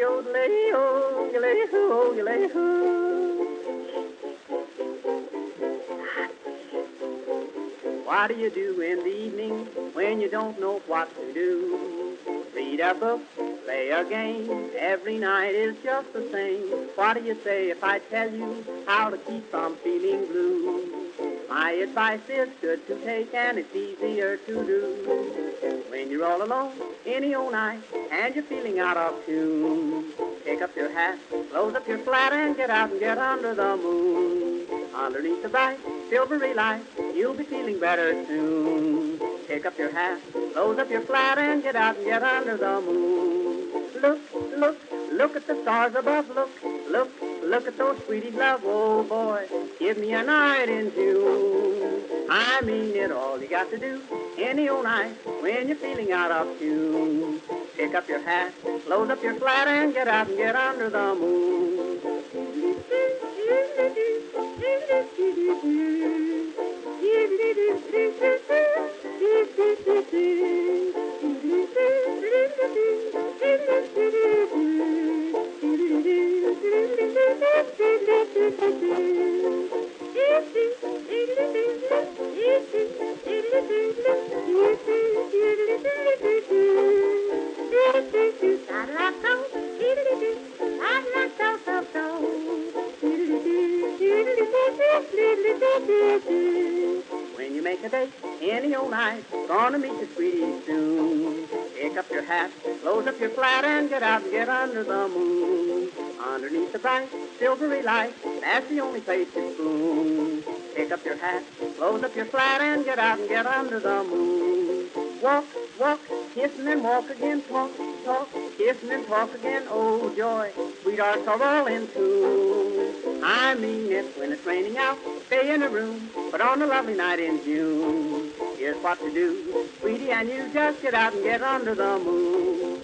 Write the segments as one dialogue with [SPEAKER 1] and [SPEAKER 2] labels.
[SPEAKER 1] yodelay-o, yodelay-ho, yodelay-ho. What do you do in the evening when you don't know what to do? Read a book, play a game, every night is just the same. What do you say if I tell you how to keep from feeling blue? My advice is good to take and it's easier to do. When you're all alone in your own night and you're feeling out of tune, pick up your hat, close up your flat and get out and get under the moon. Underneath the bright silvery light, you'll be feeling better soon. Pick up your hat, close up your flat and get out and get under the moon. Look, look, look at the stars above. Look, look, look at those sweeties love. Oh boy, give me a night in June. I mean it, all you got to do any old night when you're feeling out of tune. Pick up your hat, close up your flat and get out and get under the moon. When you make a date any old night, gonna meet your sweetie soon. Pick up your hat, close up your flat, and get out and get under the moon. Underneath the bright silvery light, that's the only place to spoon. Pick up your hat, close up your flat, and get out and get under the moon. Walk, walk, kiss and then walk again. Talk, talk, kiss and then talk again. Oh joy, sweethearts are all in tune. I mean it, when it's raining out, stay in a room, but on a lovely night in June, here's what to do, sweetie, and you just get out and get under the moon.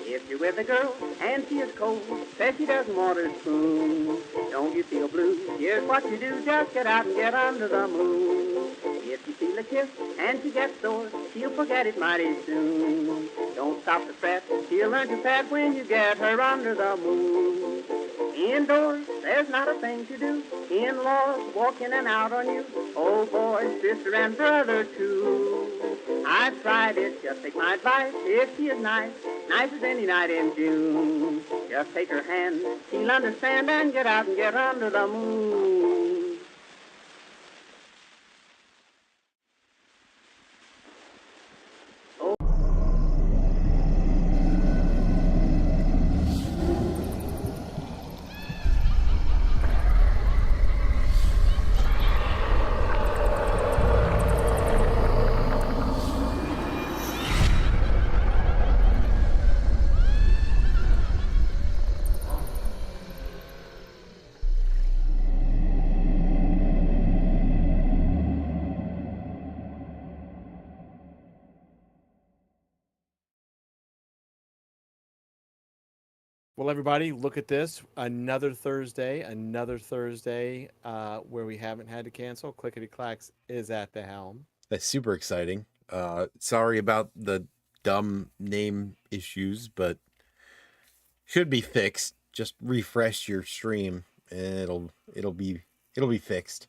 [SPEAKER 1] If you're with a girl and she is cold, says she doesn't want her spoon, don't you feel blue? Here's what you do, just get out and get under the moon. If you feel a kiss and she gets sore, she'll forget it mighty soon. Don't stop to fret, she'll learn to pet when you get her under the moon. Indoors, there's not a thing to do. In-laws walk in and out on you. Oh boy, sister and brother too. I've tried it, just take my advice. If she is nice, nice as any night in June, just take her hand, she'll understand, and get out and get under the moon.
[SPEAKER 2] Well, everybody, look at this. Another Thursday where we haven't had to cancel. Clickety Clacks is at the helm.
[SPEAKER 3] That's super exciting. Sorry about the dumb name issues, but should be fixed. Just refresh your stream and it'll be fixed.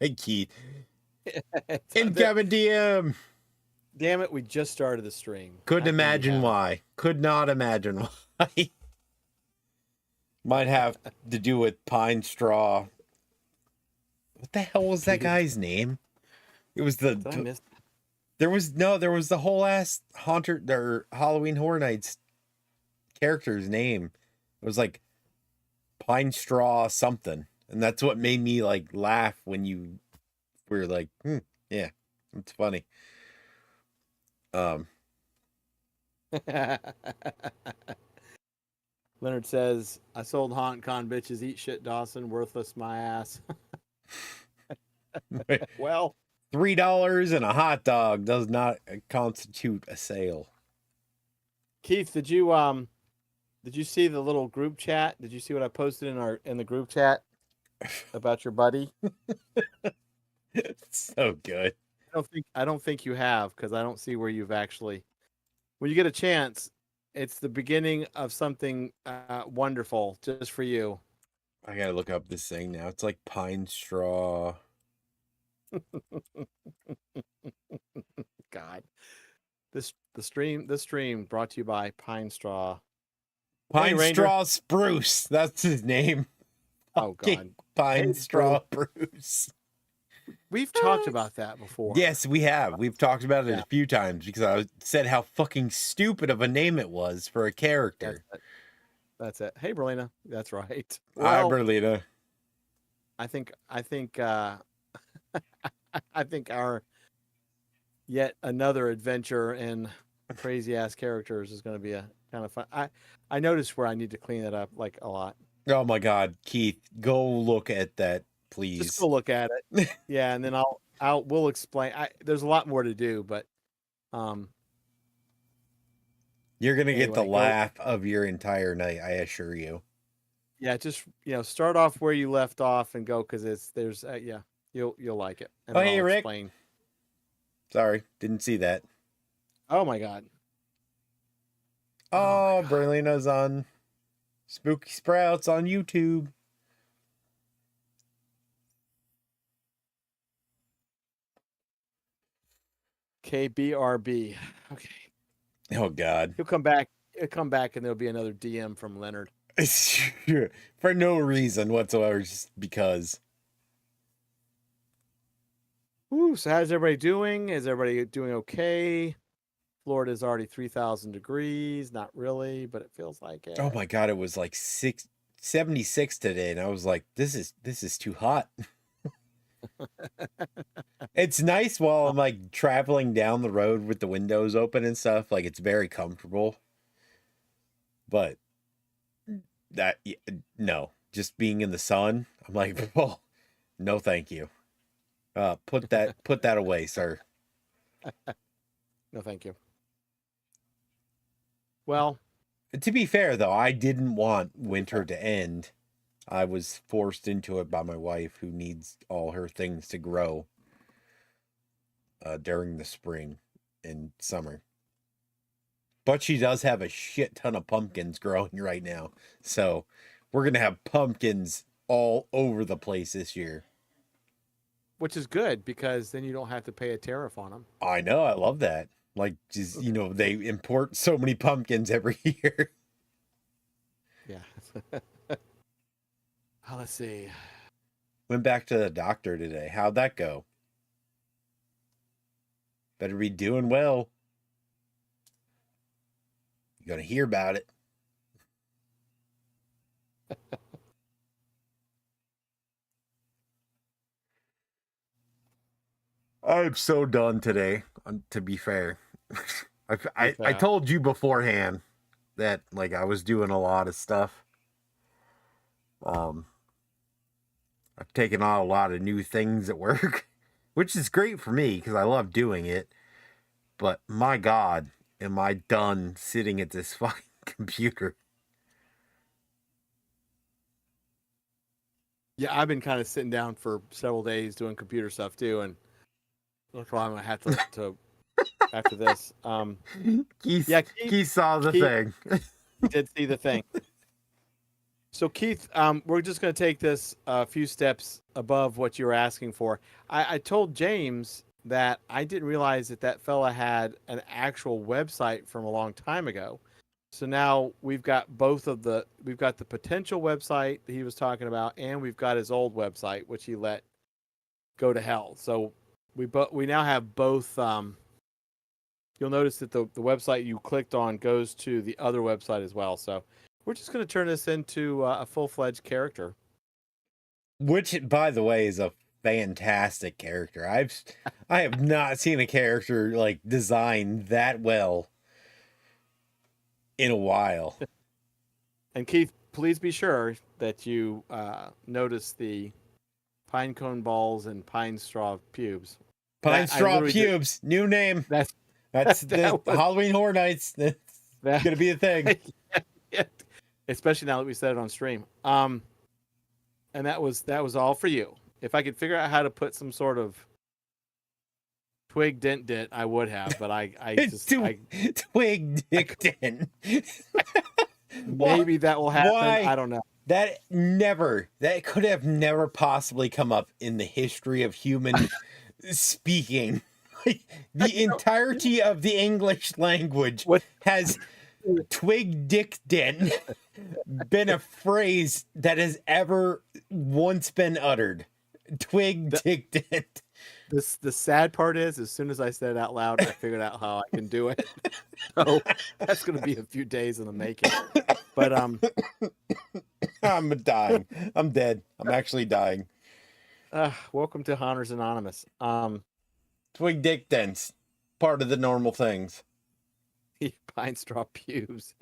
[SPEAKER 3] Mikey. Incoming DM.
[SPEAKER 2] Damn it, we just started the stream.
[SPEAKER 3] Couldn't imagine why. Could not imagine why. Might have to do with pine straw. What the hell was that guy's name? It was the there was the whole ass Haunter or Halloween Horror Nights character's name. It was like Pine Straw something. And that's what made me like laugh when you were like, yeah, it's funny.
[SPEAKER 2] Leonard says, I sold Haunt Con bitches, eat shit Dawson, worthless my ass. Well,
[SPEAKER 3] $3 and a hot dog does not constitute a sale.
[SPEAKER 2] Keith, did you see the little group chat? Did you see what I posted in the group chat? about your buddy?
[SPEAKER 3] It's so good.
[SPEAKER 2] I don't think you have, because I don't see where you've actually. When you get a chance, it's the beginning of something wonderful just for you.
[SPEAKER 3] I gotta look up this thing now. It's like pine straw.
[SPEAKER 2] God, this stream brought to you by Pine Straw. Hey,
[SPEAKER 3] Pine
[SPEAKER 2] Ranger.
[SPEAKER 3] straw spruce. That's his name.
[SPEAKER 2] Oh God,
[SPEAKER 3] Pine
[SPEAKER 2] Hey,
[SPEAKER 3] straw spruce.
[SPEAKER 2] we've talked about that before.
[SPEAKER 3] Yes, we have. We've talked about it
[SPEAKER 2] Yeah.
[SPEAKER 3] a few times because I said how fucking stupid of a name it was for a character.
[SPEAKER 2] That's it. Hey, Berlina. That's right.
[SPEAKER 3] Hi,
[SPEAKER 2] Well,
[SPEAKER 3] Berlina.
[SPEAKER 2] I think I think our yet another adventure in crazy ass characters is going to be a kind of fun. I noticed where I need to clean it up like a lot.
[SPEAKER 3] Oh my God, Keith, go look at that, please.
[SPEAKER 2] Just go look at it. Yeah, and then we'll explain. There's a lot more to do, but
[SPEAKER 3] You're gonna get the
[SPEAKER 2] anyway,
[SPEAKER 3] laugh of your entire night, I assure you.
[SPEAKER 2] yeah, just start off where you left off and go, because yeah, you'll like it. And
[SPEAKER 3] Oh,
[SPEAKER 2] then
[SPEAKER 3] hey,
[SPEAKER 2] I'll
[SPEAKER 3] Rick.
[SPEAKER 2] explain.
[SPEAKER 3] Sorry, didn't see that.
[SPEAKER 2] Oh my God.
[SPEAKER 3] Oh,
[SPEAKER 2] God.
[SPEAKER 3] Berlina's on Spooky Sprouts on YouTube.
[SPEAKER 2] KBRB. Okay.
[SPEAKER 3] Oh God.
[SPEAKER 2] He'll come back. He'll come back, and there'll be another DM from Leonard.
[SPEAKER 3] For no reason whatsoever, just because.
[SPEAKER 2] Ooh, so how's everybody doing? Is everybody doing okay? Florida's already 3,000 degrees. Not really, but it feels like it.
[SPEAKER 3] Oh my God, it was like 76 today, and I was like, this is too hot. It's nice while I'm like traveling down the road with the windows open and stuff. Like, it's very comfortable. But no, just being in the sun, I'm like, well, no, thank you. Put that away, sir.
[SPEAKER 2] No, thank you. Well,
[SPEAKER 3] to be fair, though, I didn't want winter to end. I was forced into it by my wife, who needs all her things to grow during the spring and summer. But she does have a shit ton of pumpkins growing right now. So we're going to have pumpkins all over the place this year.
[SPEAKER 2] which is good, because then you don't have to pay a tariff on them.
[SPEAKER 3] I know. I love that. Like, just, they import so many pumpkins every year.
[SPEAKER 2] Yeah. Let's see.
[SPEAKER 3] Went back to the doctor today. How'd that go? Better be doing well. You're going to hear about it. I'm so done today, to be fair. I told you beforehand that, like, I was doing a lot of stuff. I've taken on a lot of new things at work, which is great for me because I love doing it. But my God, am I done sitting at this fucking computer?
[SPEAKER 2] Yeah, I've been kind of sitting down for several days doing computer stuff too, and that's why I'm gonna have to after this.
[SPEAKER 3] Keith saw the thing.
[SPEAKER 2] Did see the thing. So Keith, we're just going to take this a few steps above what you were asking for. I told James that I didn't realize that fella had an actual website from a long time ago. So now we've got we've got the potential website that he was talking about, and we've got his old website, which he let go to hell. So we now have both. You'll notice that the website you clicked on goes to the other website as well. So we're just going to turn this into a full-fledged character.
[SPEAKER 3] Which, by the way, is a fantastic character. I have not seen a character like designed that well in a while.
[SPEAKER 2] And Keith, please be sure that you notice the pine cone balls and pine straw pubes.
[SPEAKER 3] Pine straw pubes, new name. That's the Halloween Horror Nights. That's gonna be a thing.
[SPEAKER 2] Especially now that we said it on stream. And And that was all for you. If I could figure out how to put some sort of twig dent, I would have. But
[SPEAKER 3] Twig dick dent.
[SPEAKER 2] Maybe that will happen.
[SPEAKER 3] Why?
[SPEAKER 2] I don't know.
[SPEAKER 3] That could have never possibly come up in the history of human speaking. Like, the entirety of the English language has twig dick dent been a phrase that has ever once been uttered. Twig dick dent.
[SPEAKER 2] The sad part is, as soon as I said it out loud, I figured out how I can do it. So that's going to be a few days in the making. But
[SPEAKER 3] I'm dying. I'm dead. I'm actually dying.
[SPEAKER 2] Welcome to Hunters Anonymous.
[SPEAKER 3] Twig dick dents, part of the normal things.
[SPEAKER 2] Pine straw pubes.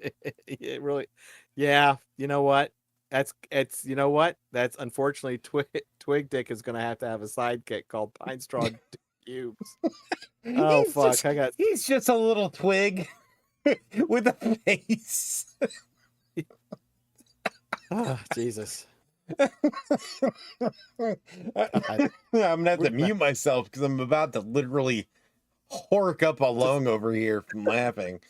[SPEAKER 2] It really, yeah. You know what? That's unfortunately twig dick is going to have a sidekick called pine straw pubes. Oh fuck!
[SPEAKER 3] He's just a little twig with a face.
[SPEAKER 2] Oh, Jesus.
[SPEAKER 3] I'm gonna have to mute myself because I'm about to literally hork up a lung over here from laughing.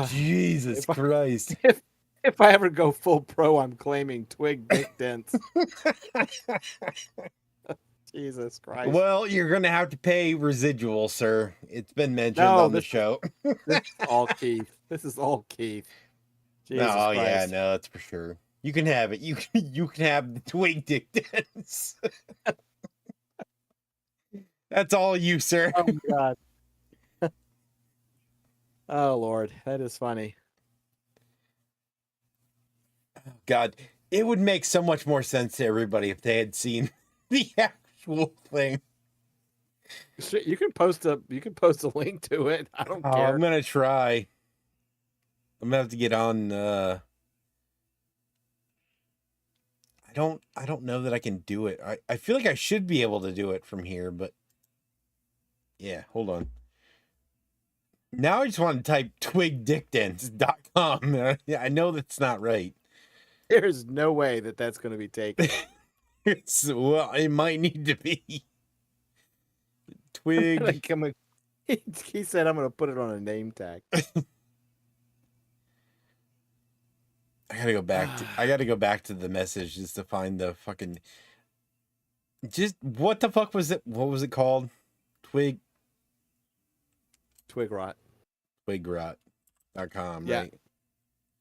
[SPEAKER 3] Jesus Christ.
[SPEAKER 2] If I ever go full pro, I'm claiming twig dick dents. Jesus Christ.
[SPEAKER 3] Well, you're going to have to pay residual, sir. It's been mentioned on the show.
[SPEAKER 2] This is all Keith. Jesus Christ.
[SPEAKER 3] Yeah, no, that's for sure. You can have it. You can have the twig dick dents. That's all you, sir.
[SPEAKER 2] Oh, my God. Oh, Lord. That is funny.
[SPEAKER 3] God, it would make so much more sense to everybody if they had seen the actual thing.
[SPEAKER 2] You can post a link to it. I don't care.
[SPEAKER 3] I'm gonna try. I'm gonna have to get on. I don't know that I can do it. I feel like I should be able to do it from here, but yeah, hold on. Now I just want to type twigdickdents.com. I know that's not right.
[SPEAKER 2] There's no way that that's going to be taken.
[SPEAKER 3] Well, it might need to be. Twig.
[SPEAKER 2] He said, I'm going to put it on a name tag.
[SPEAKER 3] I gotta go back to the message just to find the fucking. Just what the fuck was it? What was it called? Twig
[SPEAKER 2] rot.
[SPEAKER 3] Twigrot.com,
[SPEAKER 2] Yeah.
[SPEAKER 3] right?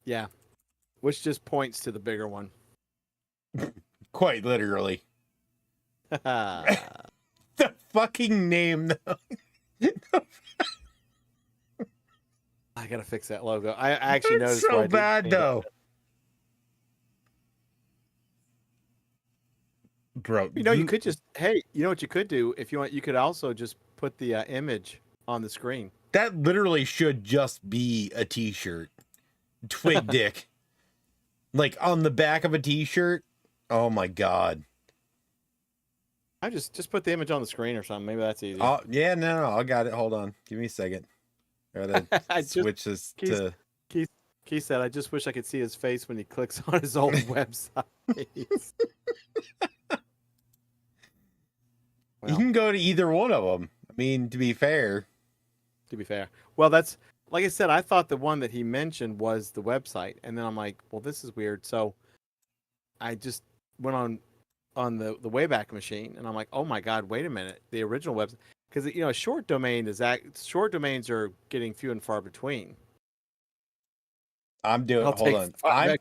[SPEAKER 2] Yeah. Which just points to the bigger one.
[SPEAKER 3] Quite literally. The fucking name, though.
[SPEAKER 2] I gotta fix that logo. I actually noticed.
[SPEAKER 3] It's so bad, though. Bro,
[SPEAKER 2] you could just, hey, you know what you could do if you want? You could also just put the image on the screen.
[SPEAKER 3] That literally should just be a t-shirt. Twig dick. Like on the back of a t-shirt. Oh my God.
[SPEAKER 2] I just put the image on the screen or something. Maybe that's easy.
[SPEAKER 3] Oh yeah, no, I got it. Hold on. Give me a second. I gotta switch this to
[SPEAKER 2] Keith said, I just wish I could see his face when he clicks on his old website.
[SPEAKER 3] Well, you can go to either one of them. I mean, to be fair.
[SPEAKER 2] Well, that's, like I said, I thought the one that he mentioned was the website. And then I'm like, well, this is weird. So I just went on the Wayback Machine and I'm like, oh my God, wait a minute. The original website. Because, short domains are getting few and far between.
[SPEAKER 3] I'm doing, hold on. I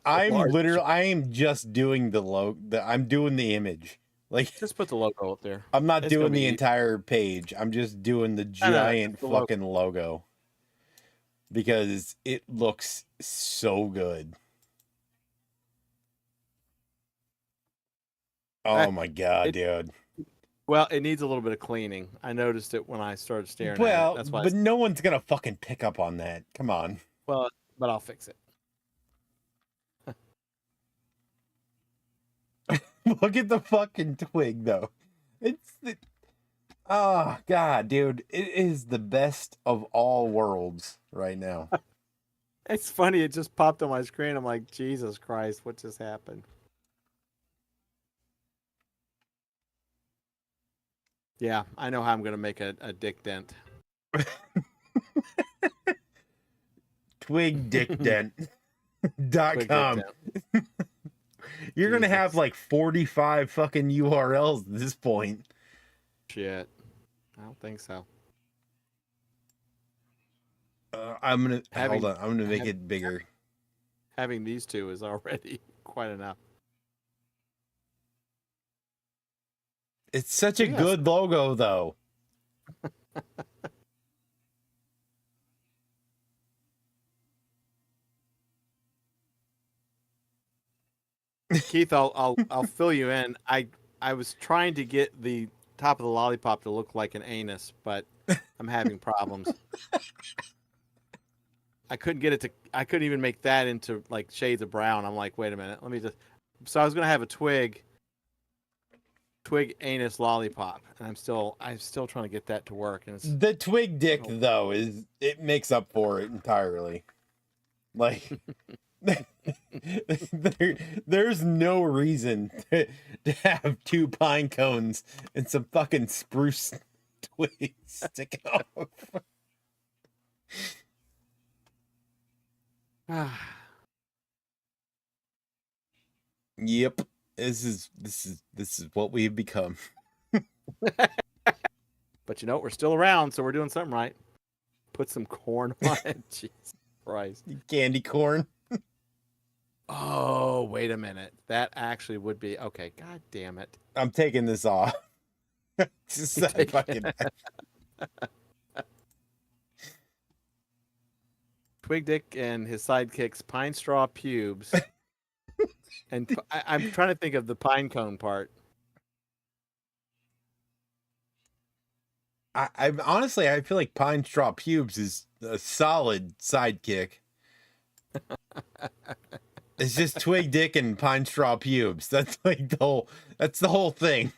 [SPEAKER 3] am just doing the logo. I'm doing the image. Like,
[SPEAKER 2] just put the logo up there.
[SPEAKER 3] I'm not doing the entire page. I'm just doing the giant fucking logo. Because it looks so good. Oh my God, dude.
[SPEAKER 2] Well, it needs a little bit of cleaning. I noticed it when I started staring at it. That's why.
[SPEAKER 3] But no one's going to fucking pick up on that. Come on.
[SPEAKER 2] Well, but I'll fix it.
[SPEAKER 3] Look at the fucking twig, though. Oh, God, dude. It is the best of all worlds right now.
[SPEAKER 2] It's funny. It just popped on my screen. I'm like, Jesus Christ, what just happened? Yeah, I know how I'm going to make a dick dent.
[SPEAKER 3] twigdickdent.com.
[SPEAKER 2] Quick dick dent.
[SPEAKER 3] You're going to have
[SPEAKER 2] Jesus.
[SPEAKER 3] like 45 fucking URLs at this point.
[SPEAKER 2] Shit. I don't think so.
[SPEAKER 3] I'm going to
[SPEAKER 2] Having-
[SPEAKER 3] hold on. I'm going to make it bigger.
[SPEAKER 2] Having these two is already quite enough.
[SPEAKER 3] It's such a
[SPEAKER 2] Yes.
[SPEAKER 3] good logo, though.
[SPEAKER 2] Keith, I'll fill you in. I was trying to get the top of the lollipop to look like an anus, but I'm having problems. I couldn't get it to. I couldn't even make that into like shades of brown. I'm like, wait a minute, let me just. So I was gonna have a twig anus lollipop, and I'm still trying to get that to work. And it's
[SPEAKER 3] The twig dick, though, it makes up for it entirely. Like, there's no reason to have two pine cones and some fucking spruce twigs sticking off. Yep, this is what we've become.
[SPEAKER 2] But you know, we're still around, so we're doing something right. Put some corn on it. Jesus Christ.
[SPEAKER 3] Candy corn.
[SPEAKER 2] Oh, wait a minute. That actually would be okay. God damn it.
[SPEAKER 3] I'm taking this off. Just that fucking...
[SPEAKER 2] Twig Dick and his sidekicks, Pine Straw Pubes. And I'm trying to think of the pine cone part.
[SPEAKER 3] I honestly, I feel like Pine Straw Pubes is a solid sidekick. It's just Twig Dick and Pine Straw Pubes. That's like that's the whole thing.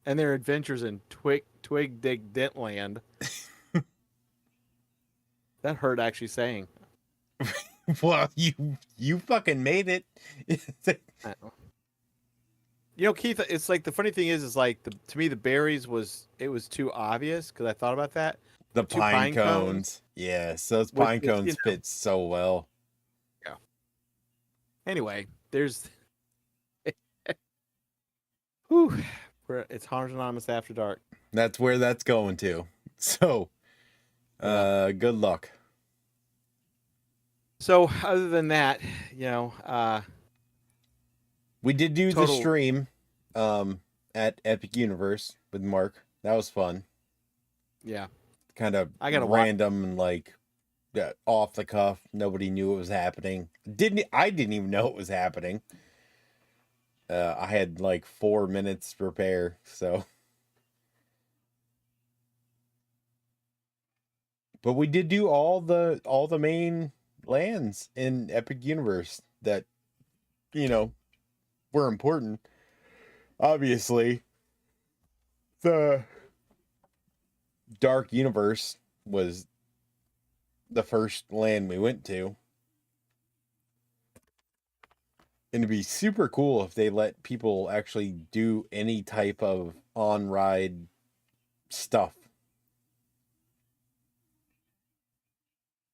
[SPEAKER 2] And their adventures in Twig Dick Dentland. That hurt actually saying.
[SPEAKER 3] Well, you fucking made it.
[SPEAKER 2] I know. You know, Keith, it's like the funny thing is like to me the berries was too obvious because I thought about that.
[SPEAKER 3] The
[SPEAKER 2] Two
[SPEAKER 3] pine
[SPEAKER 2] pine
[SPEAKER 3] cones. Yes, those pine
[SPEAKER 2] Which,
[SPEAKER 3] cones
[SPEAKER 2] you know.
[SPEAKER 3] fit so well.
[SPEAKER 2] Yeah. Anyway, there's whew, it's Hunters Anonymous After Dark.
[SPEAKER 3] That's where that's going to. So, good luck.
[SPEAKER 2] So other than that, you know,
[SPEAKER 3] We did do the
[SPEAKER 2] Total-
[SPEAKER 3] stream at Epic Universe with Mark. That was fun.
[SPEAKER 2] yeah.
[SPEAKER 3] Kind of
[SPEAKER 2] I gotta
[SPEAKER 3] random and like off the cuff. Nobody knew it was happening. I didn't even know it was happening. I had like 4 minutes to prepare, so. But we did do all the main lands in Epic Universe that, you know, were important. Obviously, the Dark Universe was the first land we went to. And it'd be super cool if they let people actually do any type of on-ride stuff.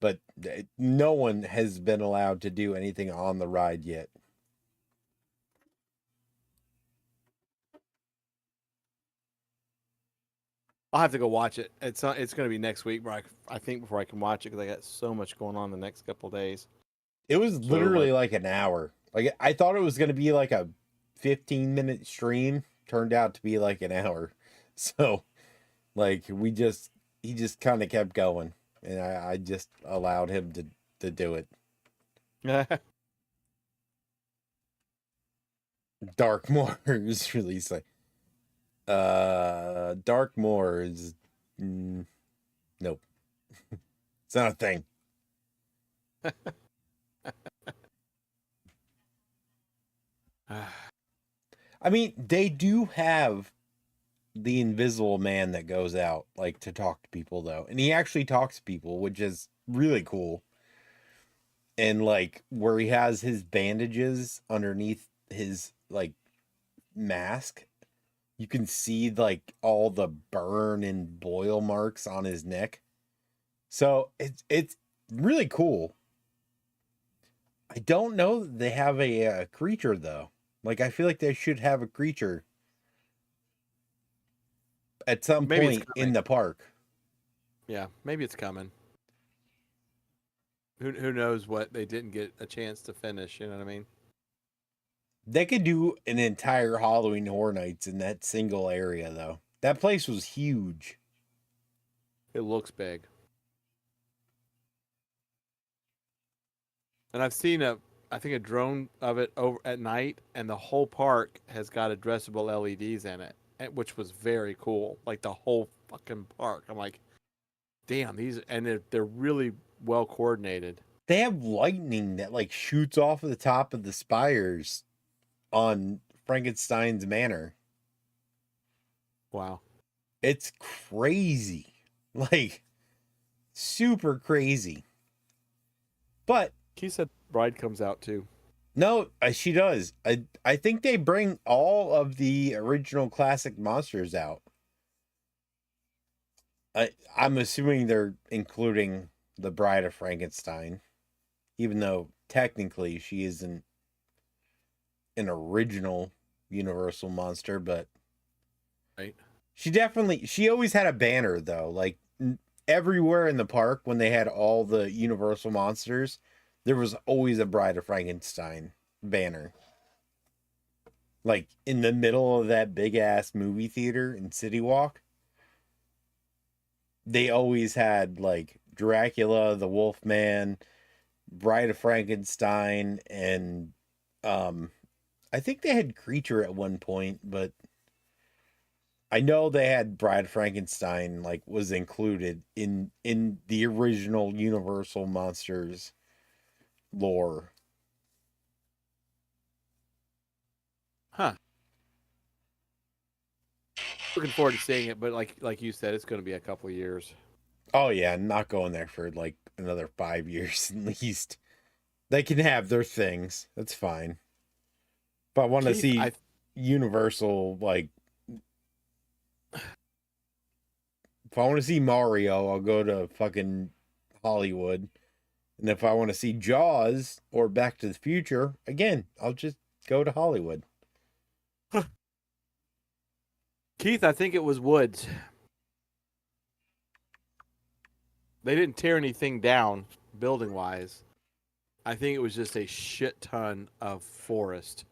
[SPEAKER 3] But no one has been allowed to do anything on the ride yet.
[SPEAKER 2] I'll have to go watch it. It's going to be next week, but I think before I can watch it because I got so much going on the next couple of days.
[SPEAKER 3] It was literally like an hour. Like I thought it was going to be like a 15-minute stream. Turned out to be like an hour. So, like he just kind of kept going, and I just allowed him to do it. Darkmoor is released like Darkmoor is nope. It's not a thing. I mean, they do have the invisible man that goes out like to talk to people though, and he actually talks to people, which is really cool. And like where he has his bandages underneath his like mask, You can see like all the burn and boil marks on his neck. So it's really cool. I don't know that they have a creature though. Like I feel like they should have a creature at some
[SPEAKER 2] Maybe it's
[SPEAKER 3] point in
[SPEAKER 2] coming.
[SPEAKER 3] the park.
[SPEAKER 2] Yeah, maybe it's coming. Who knows what they didn't get a chance to finish? You know what I mean?
[SPEAKER 3] They could do an entire Halloween Horror Nights in that single area though. That place was huge.
[SPEAKER 2] It looks big. And I've seen I think a drone of it over at night, and the whole park has got addressable LEDs in it, which was very cool. Like the whole fucking park. I'm like, damn, they're really well coordinated.
[SPEAKER 3] They have lightning that like shoots off of the top of the spires on Frankenstein's Manor.
[SPEAKER 2] Wow.
[SPEAKER 3] It's crazy. Like super crazy. But
[SPEAKER 2] He said Bride comes out too.
[SPEAKER 3] no, she does. I think they bring all of the original classic monsters out. I'm assuming they're including the Bride of Frankenstein, even though technically she isn't an original Universal monster, but
[SPEAKER 2] Right.
[SPEAKER 3] she always had a banner though. Like everywhere in the park when they had all the Universal monsters, there was always a Bride of Frankenstein banner. Like in the middle of that big ass movie theater in City Walk, they always had like Dracula, the Wolfman, Bride of Frankenstein, and I think they had Creature at one point, but I know they had Bride of Frankenstein like was included in the original Universal Monsters lore.
[SPEAKER 2] Huh. Looking forward to seeing it, but like you said, it's going to be a couple of years.
[SPEAKER 3] Oh yeah, not going there for like another 5 years at least. They can have their things. That's fine. If I want to
[SPEAKER 2] Keith,
[SPEAKER 3] see Universal, like if I want to see Mario, I'll go to fucking Hollywood. And if I want to see Jaws or Back to the Future, again, I'll just go to Hollywood.
[SPEAKER 2] Keith, I think it was Woods. They didn't tear anything down building wise. I think it was just a shit ton of forest.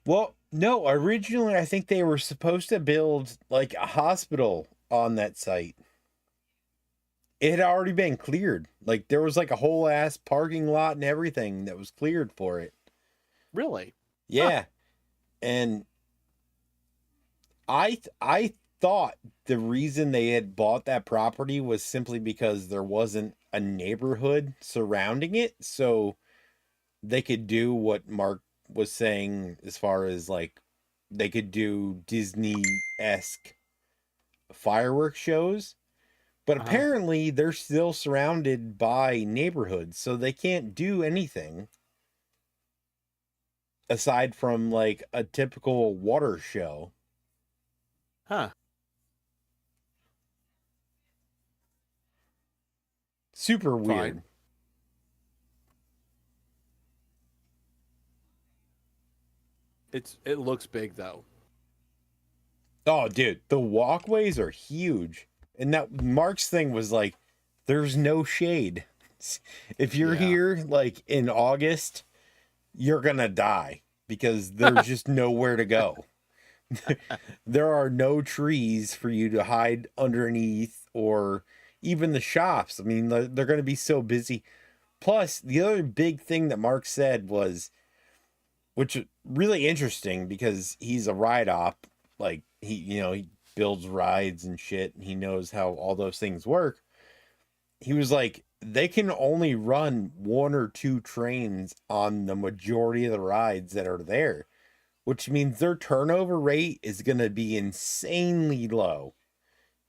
[SPEAKER 3] Well, no, originally I think they were supposed to build like a hospital on that site. It had already been cleared. Like there was like a whole ass parking lot and everything that was cleared for it.
[SPEAKER 2] Really?
[SPEAKER 3] Yeah.
[SPEAKER 2] Huh.
[SPEAKER 3] And I thought the reason they had bought that property was simply because there wasn't a neighborhood surrounding it, so they could do what Mark was saying as far as like they could do Disney-esque fireworks shows. But apparently they're still surrounded by neighborhoods, so they can't do anything aside from like a typical water show.
[SPEAKER 2] Huh.
[SPEAKER 3] Super weird.
[SPEAKER 2] Fine. It looks big though.
[SPEAKER 3] Oh, dude, the walkways are huge. And that Mark's thing was like, there's no shade. If you're here like in August, you're gonna die because there's just nowhere to go. There are no trees for you to hide underneath, or even the shops. I mean, they're going to be so busy. Plus, the other big thing that Mark said was, which is really interesting because he's a ride op, like he builds rides and shit, and he knows how all those things work. He was like, they can only run 1 or 2 trains on the majority of the rides that are there, which means their turnover rate is going to be insanely low.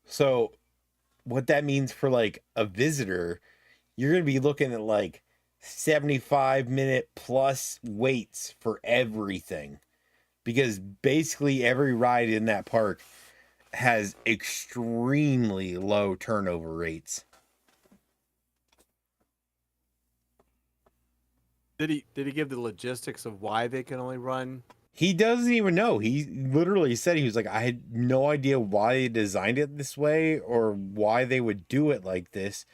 [SPEAKER 3] So what that means for like a visitor, you're going to be looking at like 75-minute plus waits for everything. because basically every ride in that park has extremely low turnover rates.
[SPEAKER 2] Did he give the logistics of why they can only run?
[SPEAKER 3] He doesn't even know. He literally said, he was like, I had no idea why they designed it this way or why they would do it like this,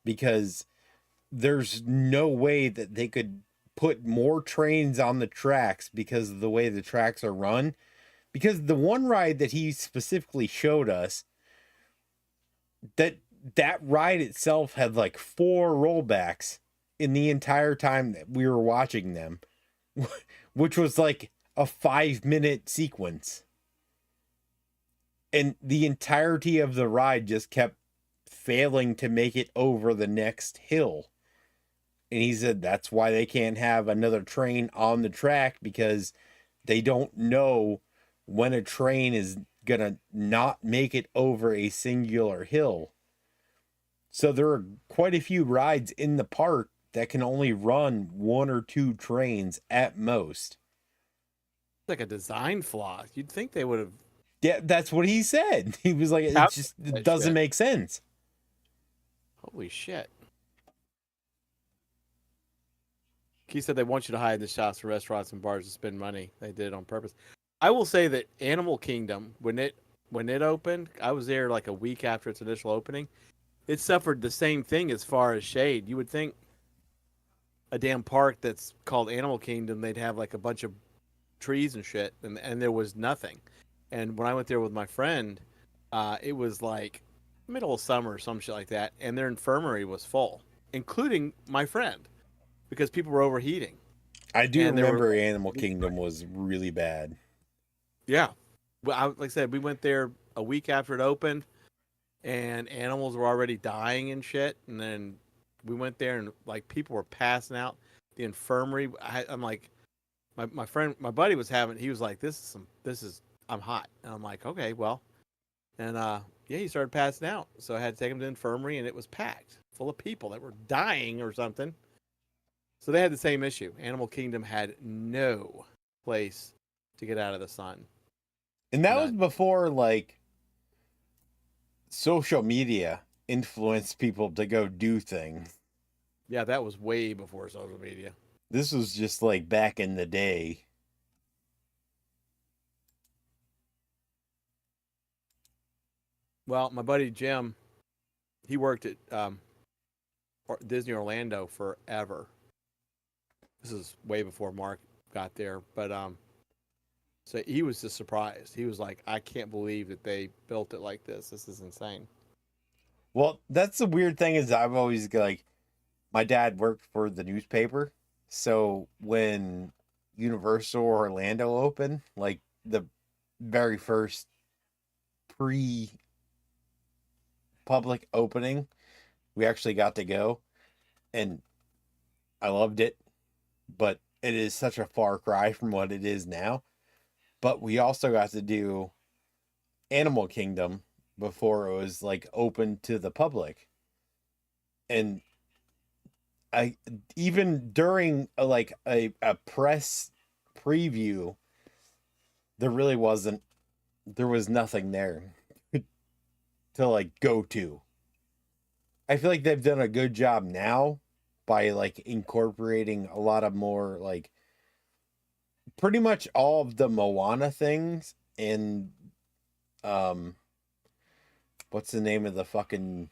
[SPEAKER 3] because there's no way that they could put more trains on the tracks because of the way the tracks are run. Because the one ride that he specifically showed us, that ride itself had like 4 rollbacks in the entire time that we were watching them, which was like a 5-minute sequence. And the entirety of the ride just kept failing to make it over the next hill. And he said that's why they can't have another train on the track, because they don't know when a train is gonna not make it over a singular hill. So there are quite a few rides in the park that can only run 1 or 2 trains at most.
[SPEAKER 2] It's like a design flaw. You'd think they would have.
[SPEAKER 3] Yeah, that's what he said. He was like, it doesn't make sense.
[SPEAKER 2] Holy shit. He said they want you to hide in the shops for restaurants and bars to spend money. They did it on purpose. I will say that Animal Kingdom, when it opened, I was there like a week after its initial opening. It suffered the same thing as far as shade. You would think a damn park that's called Animal Kingdom, they'd have like a bunch of trees and shit, and there was nothing. And when I went there with my friend, it was like middle of summer or some shit like that, and their infirmary was full, including my friend, because people were overheating.
[SPEAKER 3] I do remember Animal Kingdom was really bad.
[SPEAKER 2] Yeah. Well, like I said, we went there a week after it opened, and animals were already dying and shit. And then we went there, and like people were passing out. The infirmary, I'm like, my friend, my buddy was he was like, I'm hot. And I'm like, okay, well. And yeah, he started passing out. So I had to take him to the infirmary, and it was packed full of people that were dying or something. So they had the same issue. Animal Kingdom had no place to get out of the sun.
[SPEAKER 3] And that was before like social media influenced people to go do things.
[SPEAKER 2] Yeah, that was way before social media.
[SPEAKER 3] This was just like back in the day.
[SPEAKER 2] Well, my buddy Jim, he worked at Disney Orlando forever. This is way before Mark got there, but so he was just surprised. He was like, "I can't believe that they built it like this. This is insane."
[SPEAKER 3] Well, that's the weird thing is I've always like, my dad worked for the newspaper, so when Universal Orlando opened, like the very first pre-public opening, we actually got to go, and I loved it. But it is such a far cry from what it is now. But we also got to do Animal Kingdom before it was like open to the public. And I even during a press preview, there was nothing there to like go to. I feel like they've done a good job now by like incorporating a lot of more like pretty much all of the Moana things and what's the name of the fucking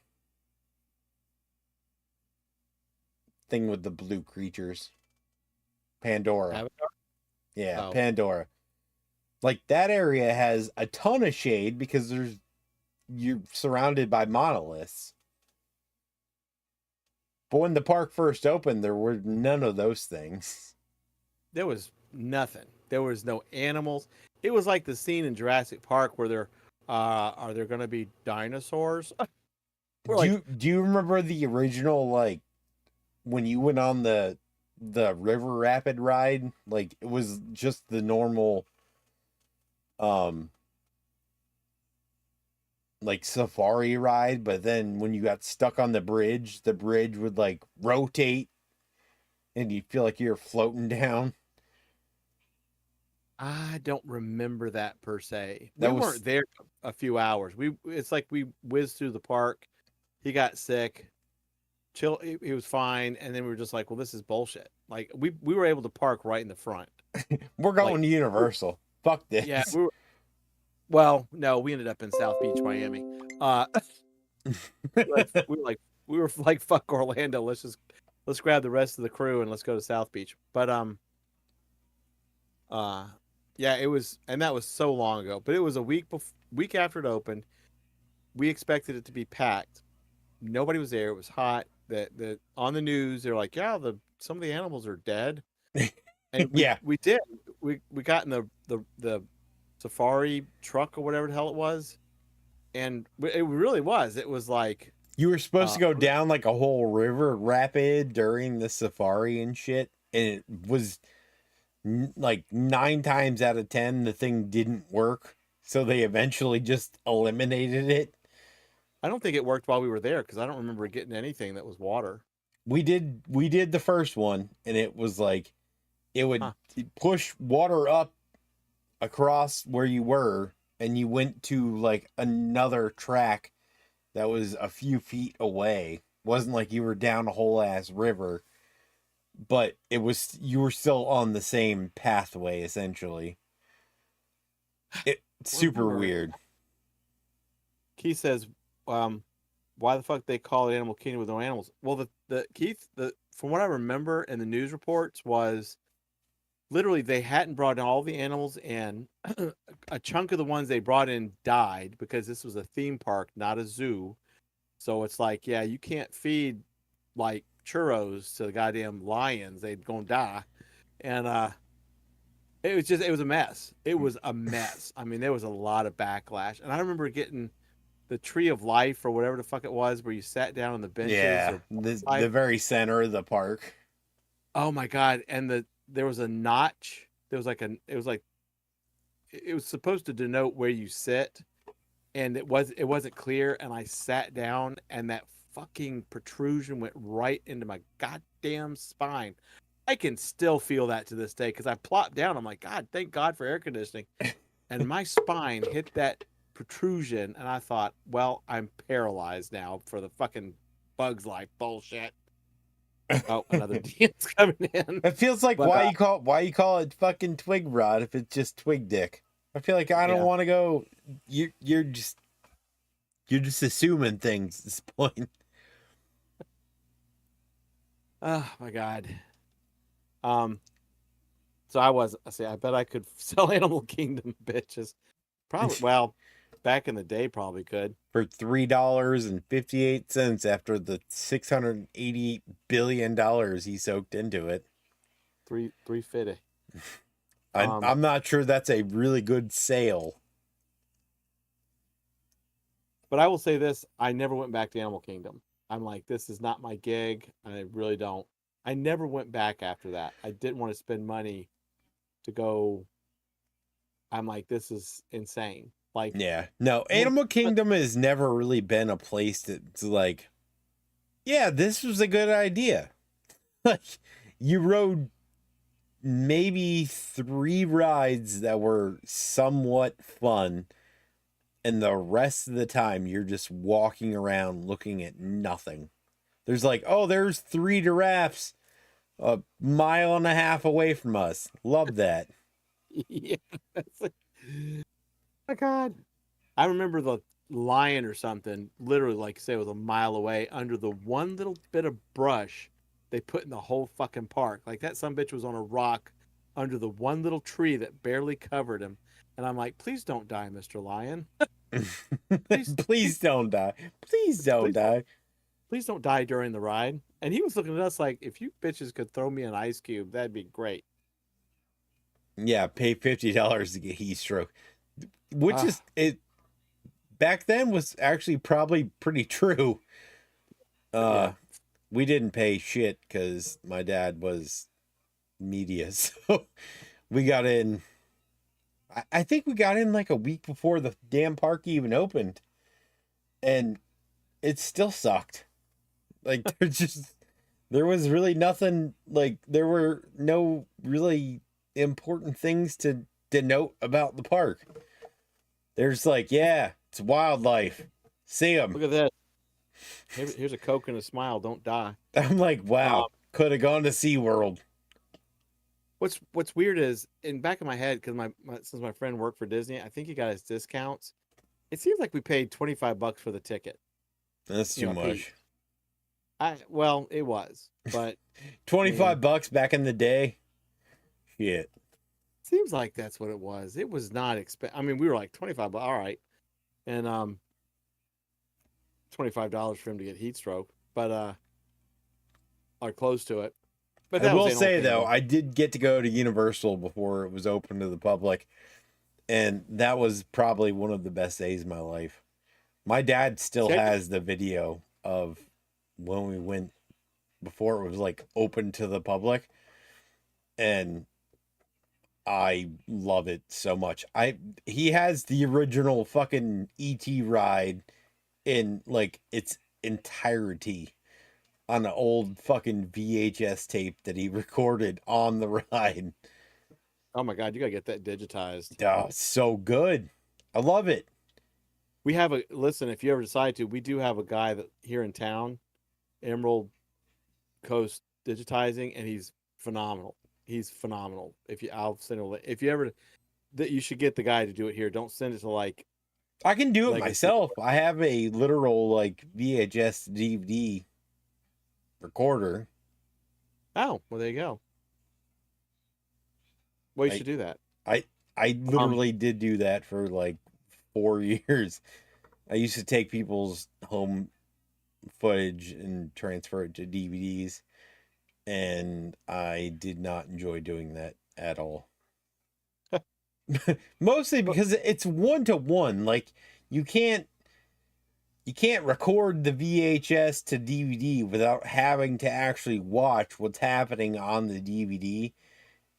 [SPEAKER 3] thing with the blue creatures? Pandora.
[SPEAKER 2] Avatar?
[SPEAKER 3] Yeah,
[SPEAKER 2] Oh.
[SPEAKER 3] Pandora. Like that area has a ton of shade because you're surrounded by monoliths. But when the park first opened, there were none of those things.
[SPEAKER 2] There was nothing. There was no animals. It was like the scene in Jurassic Park where are there going to be dinosaurs?
[SPEAKER 3] Do you remember the original, like when you went on the river rapid ride? Like it was just the normal like safari ride, but then when you got stuck on the bridge would like rotate and you feel like you're floating down.
[SPEAKER 2] I don't remember that per se. We
[SPEAKER 3] That was
[SPEAKER 2] weren't there a few hours. It's like we whizzed through the park. He got sick. Chill. He was fine, and then we were just like, well, this is bullshit. Like we were able to park right in the front.
[SPEAKER 3] we're
[SPEAKER 2] Like,
[SPEAKER 3] going to Universal. Fuck this.
[SPEAKER 2] yeah, we were. Well, no, we ended up in South Beach, Miami. We were like, fuck Orlando. Let's grab the rest of the crew and let's go to South Beach. But yeah, it was, and that was so long ago. But it was a week after it opened. We expected it to be packed. Nobody was there. It was hot. The on the news they're like, yeah, some of the animals are dead. And
[SPEAKER 3] Yeah.
[SPEAKER 2] we did. We got in the safari truck or whatever the hell it was, and it really was. It was like
[SPEAKER 3] You were supposed to go down like a whole river rapid during the safari and shit, and it was like 9 times out of 10 the thing didn't work, so they eventually just eliminated it.
[SPEAKER 2] I don't think it worked while we were there because I don't remember getting anything that was water.
[SPEAKER 3] We did the first one, and it was like it would push water up across where you were, and you went to like another track that was a few feet away. Wasn't like you were down a whole ass river, but you were still on the same pathway essentially. It's super weird.
[SPEAKER 2] Keith says, why the fuck they call it Animal Kingdom with no animals? Well, Keith, from what I remember in the news reports was literally they hadn't brought in all the animals in. A chunk of the ones they brought in died because this was a theme park, not a zoo. So it's like, yeah, you can't feed like churros to the goddamn lions. They'd go and die. And it was a mess. It was a mess. I mean, there was a lot of backlash. And I remember getting the Tree of Life or whatever the fuck it was where you sat down on the benches.
[SPEAKER 3] Yeah, the very center of the park.
[SPEAKER 2] Oh my God. And there was a notch. It was supposed to denote where you sit, and it wasn't clear, and I sat down and that fucking protrusion went right into my goddamn spine. I can still feel that to this day because I plopped down. I'm like, God, thank God for air conditioning. And my spine hit that protrusion, and I thought, well, I'm paralyzed now for the fucking Bugs Life bullshit. Oh, another DM's coming in.
[SPEAKER 3] It feels like why you call it fucking twig rod if it's just twig dick. I feel like I don't want to go. You're just assuming things at this point.
[SPEAKER 2] Oh my God. So I bet I could sell Animal Kingdom bitches. Probably, well, back in the day, probably could.
[SPEAKER 3] For $3.58 after the $688 billion he soaked into it.
[SPEAKER 2] $3.50.
[SPEAKER 3] I'm not sure that's a really good sale.
[SPEAKER 2] But I will say this, I never went back to Animal Kingdom. I'm like, this is not my gig. I really don't. I never went back after that. I didn't want to spend money to go. I'm like, this is insane. Like,
[SPEAKER 3] yeah, no, Animal Kingdom has never really been a place that's like, yeah, this was a good idea. Like, you rode maybe 3 rides that were somewhat fun, and the rest of the time you're just walking around looking at nothing. There's like, oh, there's 3 giraffes a mile and a half away from us. Love that.
[SPEAKER 2] Yeah. My God. I remember the lion or something, literally, like say, it was a mile away under the one little bit of brush they put in the whole fucking park. Like that sumbitch was on a rock under the one little tree that barely covered him. And I'm like, please don't die, Mr. Lion.
[SPEAKER 3] Please don't die. Please don't die.
[SPEAKER 2] Please don't die during the ride. And he was looking at us like, if you bitches could throw me an ice cube, that'd be great.
[SPEAKER 3] Yeah, pay $50 to get heat stroke. Which is it back then was actually probably pretty true.
[SPEAKER 2] Yeah.
[SPEAKER 3] We didn't pay shit because my dad was media, so we got in. I think we got in like a week before the damn park even opened, and it still sucked. Like there was really nothing. Like there were no really important things to denote about the park. There's like, yeah, it's wildlife. See them.
[SPEAKER 2] Look at that. Here's a Coke and a smile. Don't die.
[SPEAKER 3] I'm like, wow, could have gone to SeaWorld.
[SPEAKER 2] What's weird is in back of my head, because since my friend worked for Disney, I think he got his discounts. It seems like we paid $25 for the ticket.
[SPEAKER 3] That's too much.
[SPEAKER 2] Well, it was, but
[SPEAKER 3] $25 back in the day. Shit.
[SPEAKER 2] Seems like that's what it was. It was not I mean, we were like $25, all right, and $25 for him to get heat stroke, but or close to it. But
[SPEAKER 3] I will say though, I did get to go to Universal before it was open to the public, and that was probably one of the best days of my life. My dad still has the video of when we went before it was like open to the public, and I love it so much. He has the original fucking ET ride in like its entirety on an old fucking VHS tape that he recorded on the ride.
[SPEAKER 2] Oh my God, you gotta get that digitized.
[SPEAKER 3] Oh, so good. I love it.
[SPEAKER 2] We have listen, if you ever decide to, we do have a guy that here in town, Emerald Coast Digitizing, and he's phenomenal. He's phenomenal. I'll send it. If you ever, that you should get the guy to do it here. Don't send it to like.
[SPEAKER 3] I can do it myself. I have a literal like VHS DVD recorder.
[SPEAKER 2] Oh, well, there you go. Well, you should do that.
[SPEAKER 3] I literally did do that for like 4 years. I used to take people's home footage and transfer it to DVDs, and I did not enjoy doing that at all. Mostly because it's 1-to-1. Like you can't record the VHS to DVD without having to actually watch what's happening on the DVD.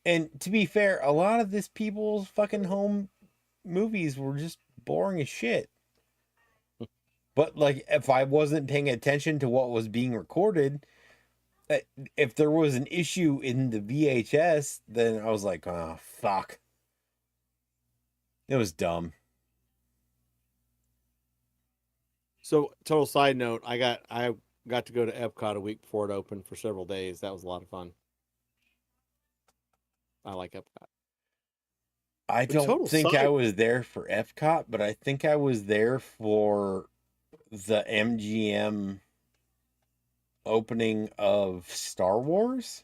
[SPEAKER 3] And to be fair, a lot of this people's fucking home movies were just boring as shit. But like, if I wasn't paying attention to what was being recorded, if there was an issue in the VHS, then I was like, oh, fuck. It was dumb.
[SPEAKER 2] So, total side note, I got to go to Epcot a week before it opened for several days. That was a lot of fun. I like Epcot.
[SPEAKER 3] I don't think I was there for Epcot, but I think I was there for the MGM opening of Star Wars.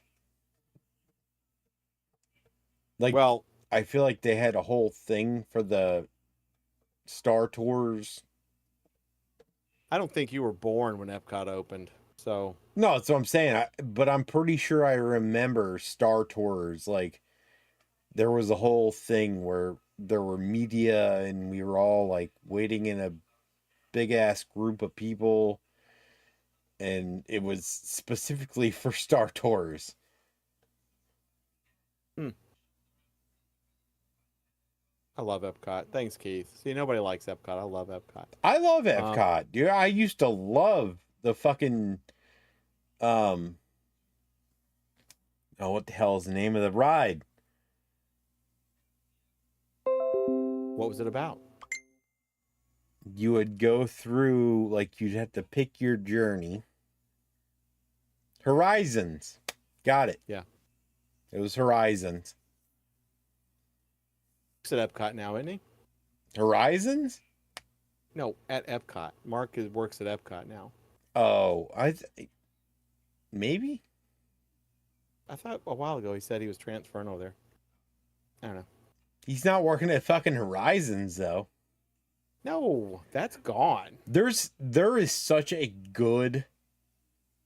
[SPEAKER 3] Like, well, I feel like they had a whole thing for the Star Tours.
[SPEAKER 2] I don't think you were born when Epcot opened, so.
[SPEAKER 3] No, that's what I'm saying. But I'm pretty sure I remember Star Tours. Like, there was a whole thing where there were media and we were all like waiting in a big ass group of people. And it was specifically for Star Tours.
[SPEAKER 2] I love Epcot. Thanks, Keith. See, nobody likes Epcot. I love Epcot.
[SPEAKER 3] I love Epcot, dude. I used to love the fucking oh, what the hell is the name of the ride?
[SPEAKER 2] What was it about?
[SPEAKER 3] You would go through, like, you'd have to pick your journey. Horizons. Got it.
[SPEAKER 2] Yeah.
[SPEAKER 3] It was Horizons.
[SPEAKER 2] He's at Epcot now, isn't he?
[SPEAKER 3] Horizons?
[SPEAKER 2] No, at Epcot. Mark works at Epcot now.
[SPEAKER 3] Oh, maybe?
[SPEAKER 2] I thought a while ago he said he was transferring over there. I don't know.
[SPEAKER 3] He's not working at fucking Horizons, though.
[SPEAKER 2] No, that's gone.
[SPEAKER 3] There is such a good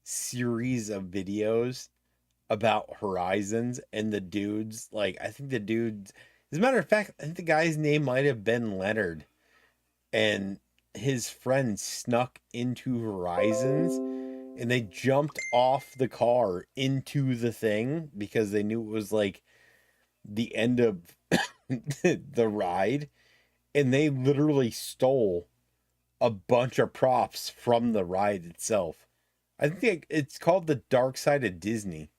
[SPEAKER 3] series of videos about Horizons and the dudes. Like, I think the dudes, as a matter of fact, I think the guy's name might have been Leonard, and his friend snuck into Horizons and they jumped off the car into the thing because they knew it was like the end of the ride, and they literally stole a bunch of props from the ride itself. I think it's called The Dark Side of Disney.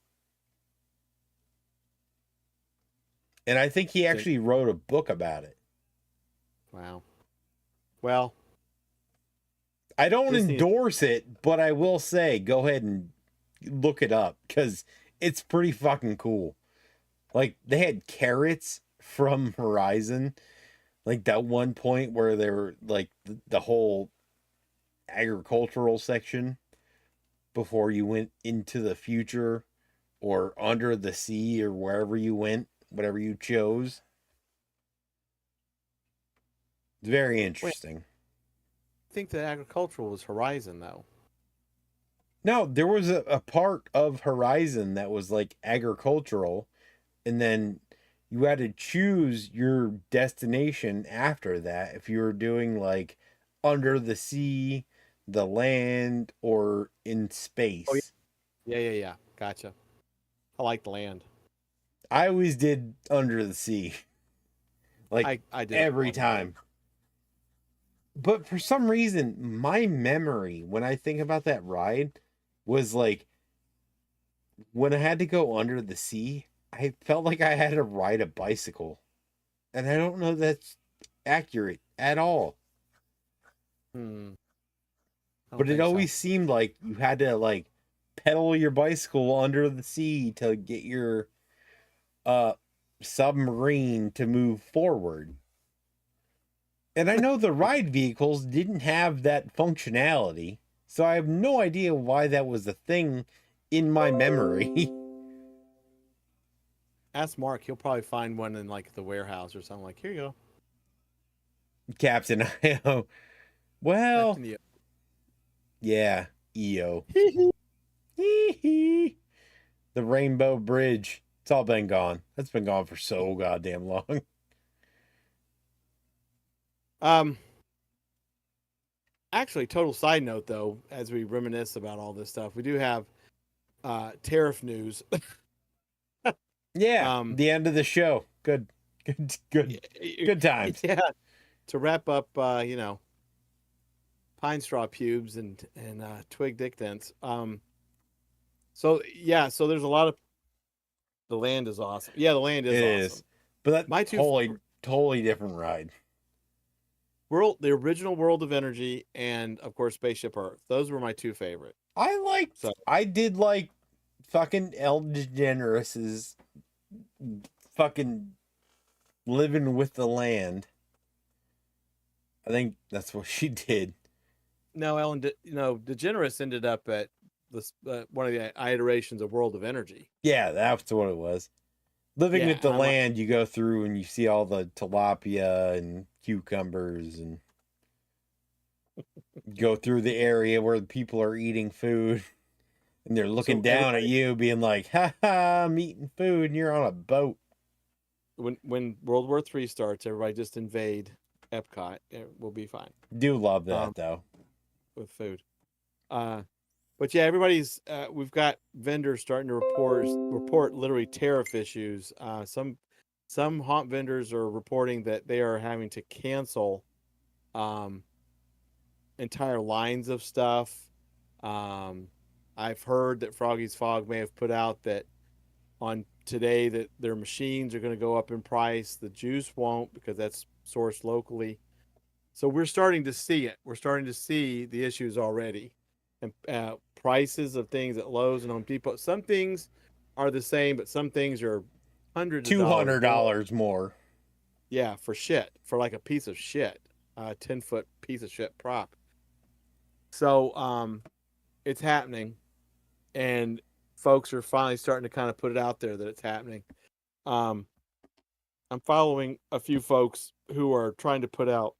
[SPEAKER 3] And I think he actually wrote a book about it.
[SPEAKER 2] Wow. Well,
[SPEAKER 3] I don't
[SPEAKER 2] Disney.
[SPEAKER 3] endorse it, but I will say go ahead and look it up because it's pretty fucking cool. Like they had carrots from Horizon, like that one point where they were like the whole agricultural section before you went into the future or under the sea or wherever you went, whatever you chose. It's very
[SPEAKER 2] Wait,
[SPEAKER 3] interesting.
[SPEAKER 2] I think the agricultural was Horizon though.
[SPEAKER 3] No, there was a part of Horizon that was like agricultural, and then you had to choose your destination after that if you were doing like under the sea, the land, or in
[SPEAKER 2] Oh
[SPEAKER 3] space.
[SPEAKER 2] yeah. Gotcha. I like the land.
[SPEAKER 3] I always did under the sea, like
[SPEAKER 2] I did it
[SPEAKER 3] every
[SPEAKER 2] on land.
[SPEAKER 3] time. But for some reason, my memory when I think about that ride was like when I had to go under the sea, I felt like I had to ride a bicycle. And I don't know that's accurate at all.
[SPEAKER 2] Hmm. I don't
[SPEAKER 3] But it
[SPEAKER 2] think so.
[SPEAKER 3] always seemed like you had to like pedal your bicycle under the sea to get your uh submarine to move forward. And I know the ride vehicles didn't have that functionality, so I have no idea why that was a thing in my memory.
[SPEAKER 2] Ask Mark. He'll probably find one in like the warehouse or something. Like, here you go,
[SPEAKER 3] Captain IO. Well,
[SPEAKER 2] Captain.
[SPEAKER 3] yeah, EO.
[SPEAKER 2] EO.
[SPEAKER 3] The Rainbow Bridge. It's all been gone. That's been gone for so goddamn long.
[SPEAKER 2] um. Actually, total side note though, as we reminisce about all this stuff, we do have tariff news.
[SPEAKER 3] Yeah,
[SPEAKER 2] um.
[SPEAKER 3] the end of the show. Good times.
[SPEAKER 2] Yeah. To wrap up, pine straw pubes and twig dick dents. So yeah, so there's a lot of the land is awesome. Yeah, the land
[SPEAKER 3] It
[SPEAKER 2] is awesome.
[SPEAKER 3] is. But that
[SPEAKER 2] My two
[SPEAKER 3] totally different ride.
[SPEAKER 2] the original World of Energy, and of course Spaceship Earth. Those were my two favorite. So
[SPEAKER 3] I did like fucking Ellen DeGeneres's fucking living with the land. I think that's what she did.
[SPEAKER 2] no, DeGeneres ended up at this one of the iterations of World of Energy.
[SPEAKER 3] Yeah, that's what it was. Living
[SPEAKER 2] Yeah,
[SPEAKER 3] with the
[SPEAKER 2] and I went.
[SPEAKER 3] land, you go through and you see all the tilapia and cucumbers and go through the area where the people are eating food and they're looking
[SPEAKER 2] So
[SPEAKER 3] down at
[SPEAKER 2] everybody,
[SPEAKER 3] you being like, ha ha, I'm eating food and you're on a boat.
[SPEAKER 2] when World War III starts, everybody just invade Epcot. We'll be fine.
[SPEAKER 3] Do love
[SPEAKER 2] Um,
[SPEAKER 3] that though.
[SPEAKER 2] with food. Uh, but yeah, everybody's. We've got vendors starting to report literally tariff issues. Some haunt vendors are reporting that they are having to cancel um, entire lines of stuff. Um, I've heard that Froggy's Fog may have put out that on today that their machines are going to go up in price. The juice won't because that's sourced locally. So we're starting to see it. We're starting to see the issues already, and prices of things at Lowe's and Home Depot. Some things are the same, but some things are hundreds of
[SPEAKER 3] Two
[SPEAKER 2] dollars
[SPEAKER 3] hundred
[SPEAKER 2] more.
[SPEAKER 3] dollars more.
[SPEAKER 2] Yeah, for shit, for like a piece of shit, 10-foot piece of shit prop. So it's happening, and folks are finally starting to kind of put it out there that it's happening. Um, I'm following a few folks who are trying to put out,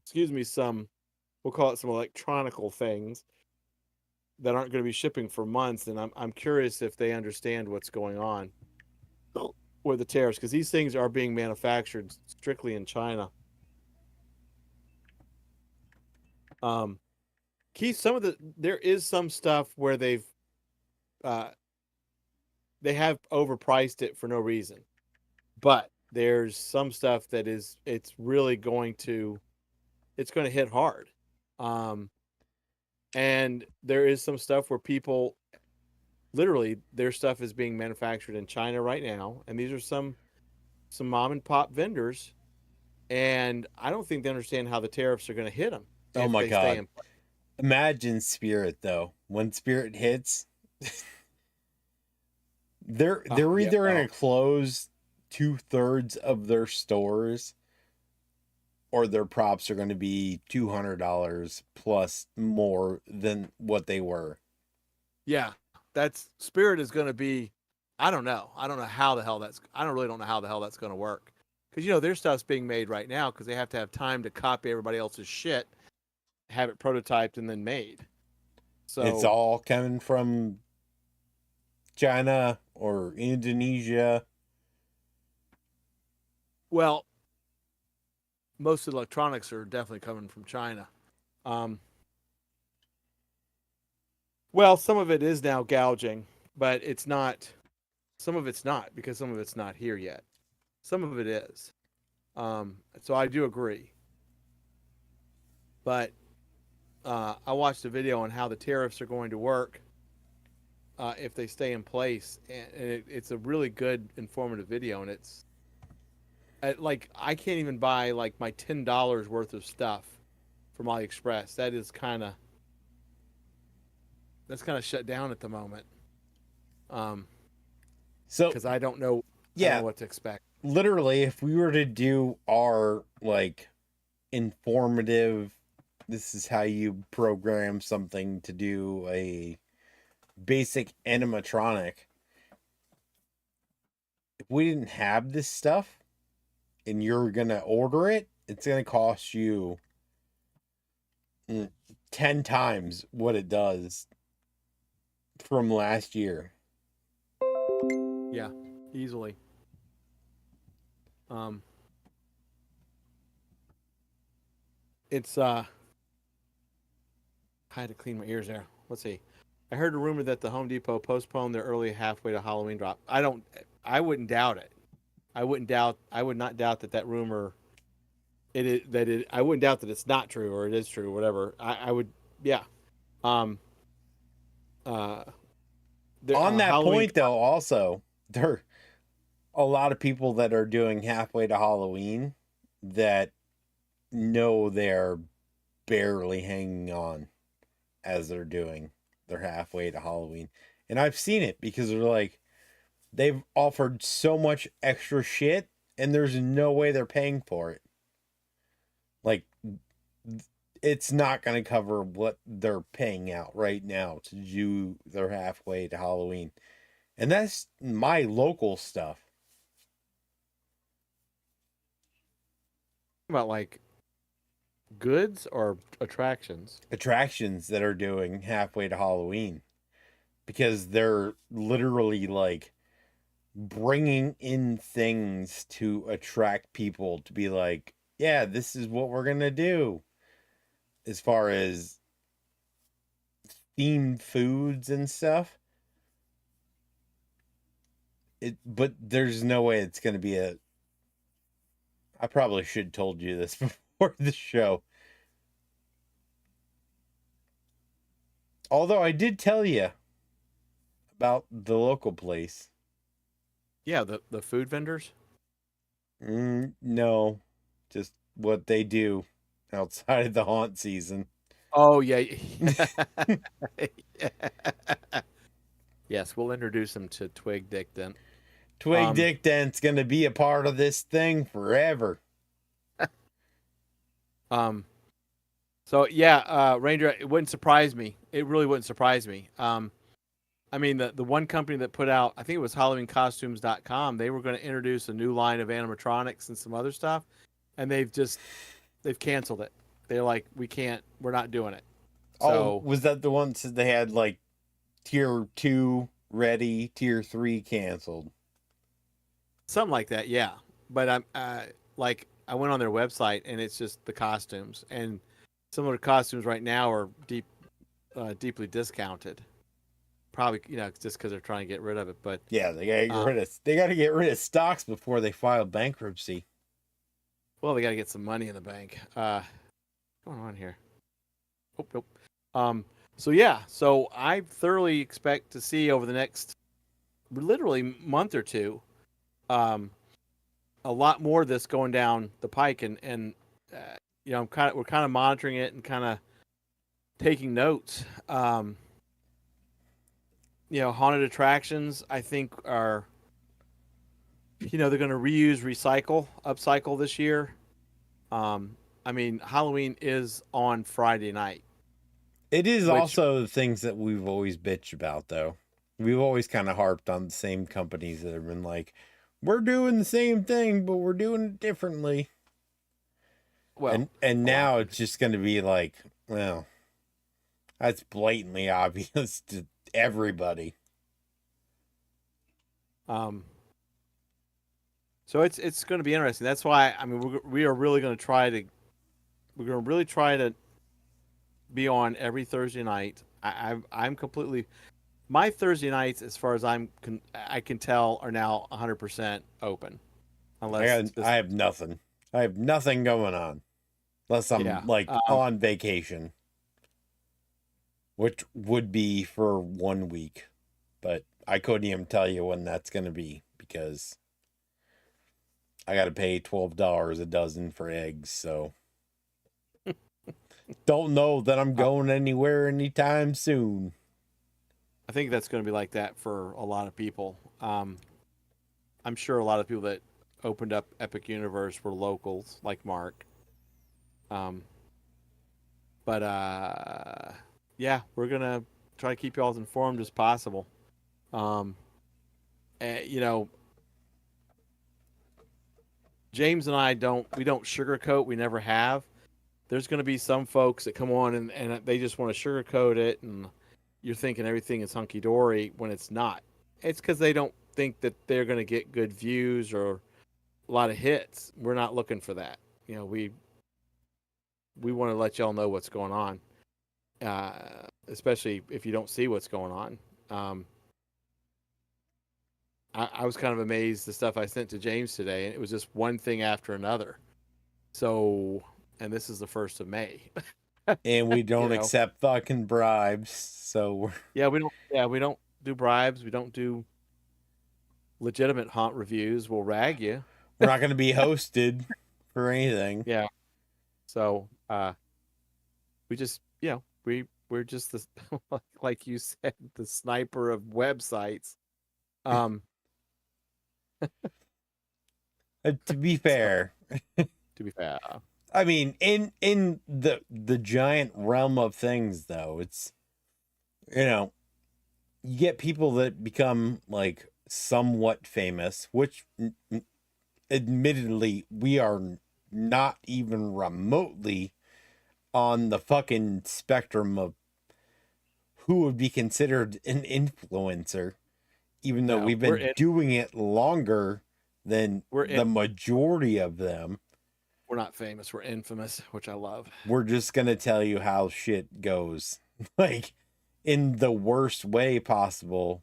[SPEAKER 2] excuse me, some we'll call it some electronical things that aren't going to be shipping for months, and I'm curious if they understand what's going on with the tariffs because these things are being manufactured strictly in China. Um, Keith, there is some stuff where uh, they have overpriced it for no reason, but there's some stuff that it's going to hit hard. Um, and there is some stuff where people literally their stuff is being manufactured in China right now, and these are some some mom and pop vendors, and I don't think they understand how the tariffs are going to hit them
[SPEAKER 3] Oh
[SPEAKER 2] if
[SPEAKER 3] my
[SPEAKER 2] they stay
[SPEAKER 3] God.
[SPEAKER 2] in place.
[SPEAKER 3] Imagine Spirit though. When Spirit hits, they're
[SPEAKER 2] Oh, yeah.
[SPEAKER 3] either gonna
[SPEAKER 2] Oh,
[SPEAKER 3] close 2/3 of their stores, or their props are gonna be $200 plus more than what they were.
[SPEAKER 2] yeah. That's Spirit is going to be. I don't know. I don't know how the hell that's. I don't really don't know how the hell that's going to work, because their stuff's being made right now because they have to have time to copy everybody else's shit, have it prototyped and then made.
[SPEAKER 3] It's
[SPEAKER 2] So,
[SPEAKER 3] all coming from China or Indonesia.
[SPEAKER 2] well, most electronics are definitely coming from China. Um, well, some of it is now gouging, but it's not. Some of it's not because some of it's not here yet. Some of it is. So I do agree. But I watched a video on how the tariffs are going to work if they stay in place, and it's a really good, informative video, and it's like I can't even buy like my $10 worth of stuff from AliExpress. That's kind of shut down at the moment.
[SPEAKER 3] So
[SPEAKER 2] Because I don't know
[SPEAKER 3] yeah,
[SPEAKER 2] what to expect.
[SPEAKER 3] literally, if we were to do our like informative, this is how you program something to do a basic animatronic. If we didn't have this stuff and you're gonna order it, it's gonna cost you 10 times what it does from last year.
[SPEAKER 2] Yeah, easily. It's I had to clean my ears there. Let's see. I heard a rumor that the Home Depot postponed their early halfway to Halloween drop. I wouldn't doubt it. I would not doubt that rumor. I wouldn't doubt that it's not true or it is true, whatever. I would, yeah. Um, uh,
[SPEAKER 3] On that
[SPEAKER 2] Halloween.
[SPEAKER 3] point, though, also, there are a lot of people that are doing halfway to Halloween that know they're barely hanging on as they're doing their halfway to Halloween. And I've seen it because they're like, they've offered so much extra shit and there's no way they're paying for it. Like, it's not going to cover what they're paying out right now to do their halfway to Halloween. And that's my local stuff.
[SPEAKER 2] About like goods or attractions.
[SPEAKER 3] Attractions that are doing halfway to Halloween because they're literally like bringing in things to attract people to be like, yeah, this is what we're going to do as far as themed foods and stuff. But there's no way it's going to be a. I probably should have told you this before the show. Although I did tell you about the local place.
[SPEAKER 2] Yeah, the food vendors.
[SPEAKER 3] No, just what they do outside of the haunt season.
[SPEAKER 2] Oh yeah. Yes, we'll introduce them to Twig Dick then.
[SPEAKER 3] Twig Dick Dent's going to be a part of this thing forever.
[SPEAKER 2] So yeah, Ranger, it wouldn't surprise me. It really wouldn't surprise me. I mean, the one company that put out, I think it was HalloweenCostumes.com, they were going to introduce a new line of animatronics and some other stuff, and they've canceled it. They're like, we're not doing it. So,
[SPEAKER 3] was that the ones that they had like tier 2 ready, tier 3 canceled?
[SPEAKER 2] Something like that, yeah. But I went on their website and it's just the costumes, and some of the costumes right now are deeply discounted. Probably, just because they're trying to get rid of it. But
[SPEAKER 3] yeah, they got to get rid of stocks before they file bankruptcy.
[SPEAKER 2] Well, they got to get some money in the bank. What's going on here? Oh, nope. So yeah, so I thoroughly expect to see over the next literally month or two, a lot more of this going down the pike, and we're kind of monitoring it and kind of taking notes. Haunted attractions, I think, are they're going to reuse, recycle, upcycle this year. Halloween is on Friday night.
[SPEAKER 3] It is
[SPEAKER 2] which,
[SPEAKER 3] also the things that we've always bitched about, though. We've always kind of harped on the same companies that have been like, we're doing the same thing, but we're doing it differently.
[SPEAKER 2] well,
[SPEAKER 3] and now it's just going to be like, well, that's blatantly obvious to everybody.
[SPEAKER 2] So it's going to be interesting. That's why we are really going to try to be on every Thursday night. I'm completely, my Thursday nights, as far as I can tell, are now 100% open. Unless
[SPEAKER 3] I have nothing. I have nothing going on, unless I'm on vacation, which would be for 1 week, but I couldn't even tell you when that's going to be because I got to pay $12 a dozen for eggs. So don't know that I'm going anywhere anytime soon.
[SPEAKER 2] I think that's going to be like that for a lot of people. I'm sure a lot of people that opened up Epic Universe were locals, like Mark. Yeah, we're gonna try to keep you all as informed as possible. James and I don't sugarcoat. We never have. There's going to be some folks that come on and they just want to sugarcoat it, and you're thinking everything is hunky dory when it's not. It's because they don't think that they're going to get good views or a lot of hits. We're not looking for that. We want to let y'all know what's going on, especially if you don't see what's going on. I was kind of amazed the stuff I sent to James today, and it was just one thing after another. So, and this is the 1st of May.
[SPEAKER 3] And we don't accept fucking bribes. So
[SPEAKER 2] we don't do bribes. We don't do legitimate haunt reviews. We'll rag you.
[SPEAKER 3] We're not going to be hosted for anything.
[SPEAKER 2] Yeah. So, we just, we're just the, like you said, the sniper of websites.
[SPEAKER 3] To be fair, I mean, in the giant realm of things, though, it's, you get people that become like somewhat famous, which admittedly we are not even remotely on the fucking spectrum of who would be considered an influencer, even though we've been doing it longer than the majority of them.
[SPEAKER 2] We're not famous. We're infamous, which I love.
[SPEAKER 3] We're just going to tell you how shit goes, like in the worst way possible,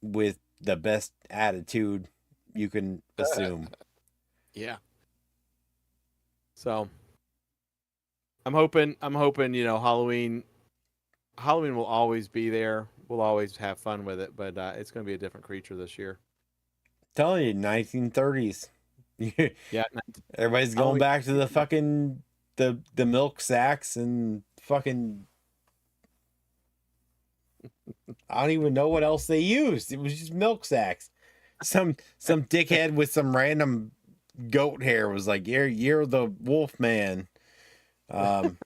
[SPEAKER 3] with the best attitude you can assume.
[SPEAKER 2] Yeah. So I'm hoping, Halloween will always be there. We'll always have fun with it, but it's going to be a different creature this year.
[SPEAKER 3] Telling you, 1930s.
[SPEAKER 2] Yeah.
[SPEAKER 3] Everybody's going back to the fucking the milk sacks and fucking I don't even know what else they used. It was just milk sacks. Some dickhead with some random goat hair was like, "You're the wolf man."
[SPEAKER 2] And